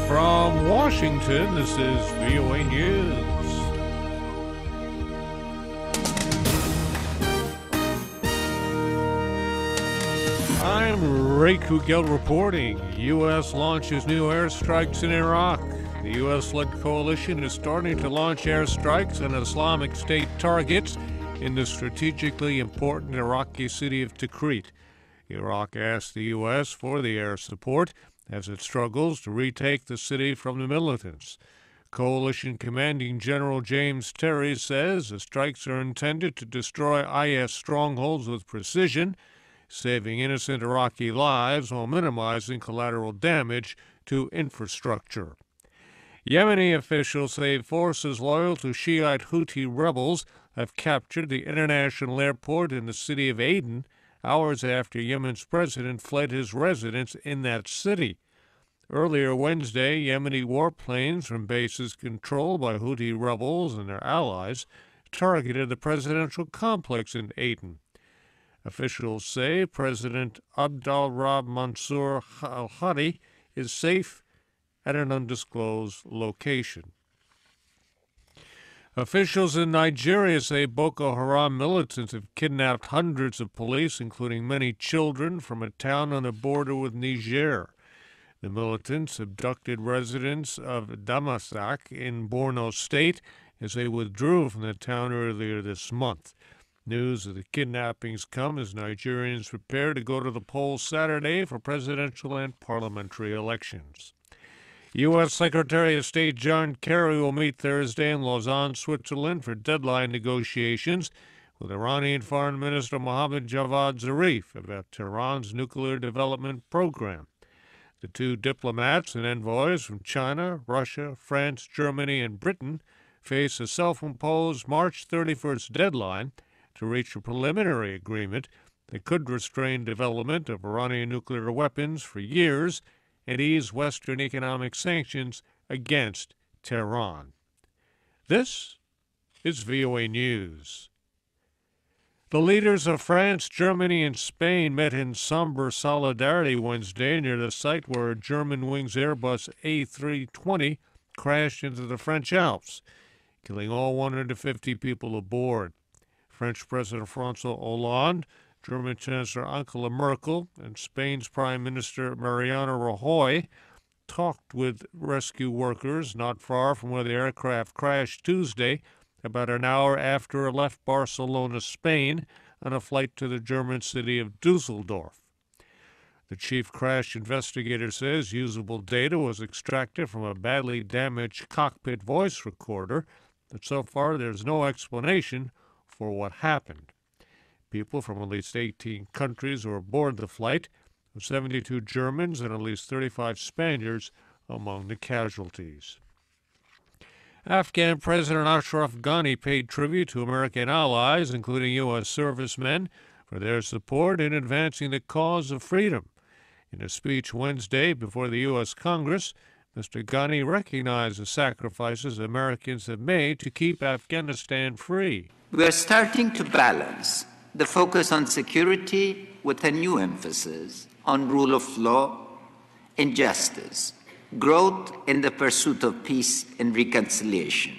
From Washington, this is VOA News. I'm Ray Kouguell reporting. U.S. launches new airstrikes in Iraq. The U.S.-led coalition is starting to launch airstrikes on Islamic State targets in the strategically important Iraqi city of Tikrit. Iraq asked the U.S. for the air support as it struggles to retake the city from the militants. Coalition Commanding General James Terry says the strikes are intended to destroy IS strongholds with precision, saving innocent Iraqi lives while minimizing collateral damage to infrastructure. Yemeni officials say forces loyal to Shiite Houthi rebels have captured the international airport in the city of Aden hours after Yemen's president fled his residence in that city. Earlier Wednesday, Yemeni warplanes from bases controlled by Houthi rebels and their allies targeted the presidential complex in Aden. Officials say President Abdul-Rab Mansour al-Hadi is safe at an undisclosed location. Officials in Nigeria say Boko Haram militants have kidnapped hundreds of police, including many children, from a town on the border with Niger. The militants abducted residents of Damasak in Borno State as they withdrew from the town earlier this month. News of the kidnappings come as Nigerians prepare to go to the polls Saturday for presidential and parliamentary elections. U.S. Secretary of State John Kerry will meet Thursday in Lausanne, Switzerland for deadline negotiations with Iranian Foreign Minister Mohammad Javad Zarif about Tehran's nuclear development program. The two diplomats and envoys from China, Russia, France, Germany, and Britain face a self-imposed March 31st deadline to reach a preliminary agreement that could restrain development of Iranian nuclear weapons for years and ease Western economic sanctions against Tehran. This is VOA News. The leaders of France, Germany, and Spain met in somber solidarity Wednesday near the site where a Germanwings Airbus A320 crashed into the French Alps, killing all 150 people aboard. French President François Hollande, German Chancellor Angela Merkel, and Spain's Prime Minister Mariano Rajoy talked with rescue workers not far from where the aircraft crashed Tuesday, about an hour after it left Barcelona, Spain, on a flight to the German city of Dusseldorf. The chief crash investigator says usable data was extracted from a badly damaged cockpit voice recorder, but so far there's no explanation for what happened. People from at least 18 countries were aboard the flight, with 72 Germans and at least 35 Spaniards among the casualties. Afghan President Ashraf Ghani paid tribute to American allies, including U.S. servicemen, for their support in advancing the cause of freedom. In a speech Wednesday before the U.S. Congress, Mr. Ghani recognized the sacrifices Americans have made to keep Afghanistan free. We are starting to balance the focus on security with a new emphasis on rule of law and justice, growth in the pursuit of peace and reconciliation.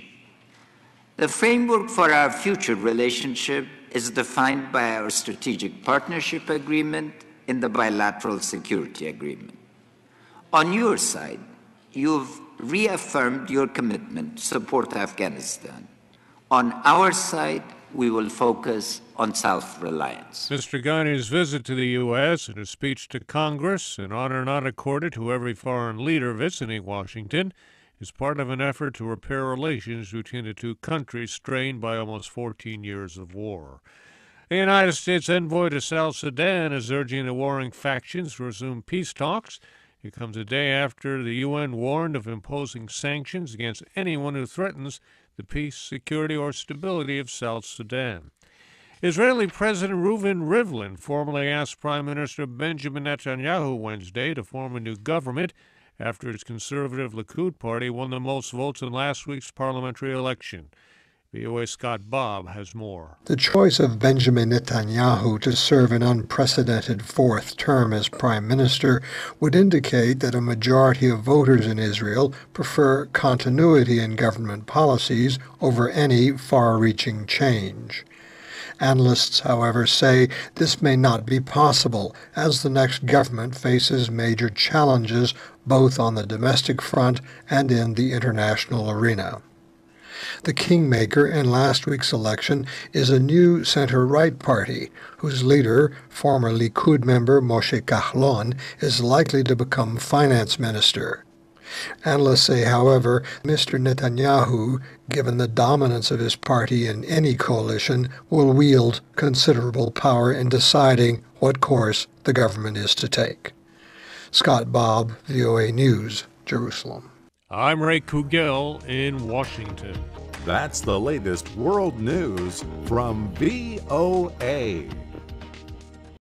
The framework for our future relationship is defined by our strategic partnership agreement and the bilateral security agreement. On your side, you've reaffirmed your commitment to support Afghanistan. On our side, we will focus on self-reliance. Mr. Ghani's visit to the U.S. and his speech to Congress, an honor not accorded to every foreign leader visiting Washington, is part of an effort to repair relations between the two countries strained by almost 14 years of war. The United States envoy to South Sudan is urging the warring factions to resume peace talks. It comes a day after the UN warned of imposing sanctions against anyone who threatens the peace, security, or stability of South Sudan. Israeli President Reuven Rivlin formally asked Prime Minister Benjamin Netanyahu Wednesday to form a new government after its conservative Likud party won the most votes in last week's parliamentary election. VOA Scott Bob has more. The choice of Benjamin Netanyahu to serve an unprecedented fourth term as prime minister would indicate that a majority of voters in Israel prefer continuity in government policies over any far-reaching change. Analysts, however, say this may not be possible, as the next government faces major challenges both on the domestic front and in the international arena. The kingmaker in last week's election is a new center-right party, whose leader, former Likud member Moshe Kahlon, is likely to become finance minister. Analysts say, however, Mr. Netanyahu, given the dominance of his party in any coalition, will wield considerable power in deciding what course the government is to take. Scott Bob, VOA News, Jerusalem. I'm Ray Kouguell in Washington. That's the latest world news from VOA.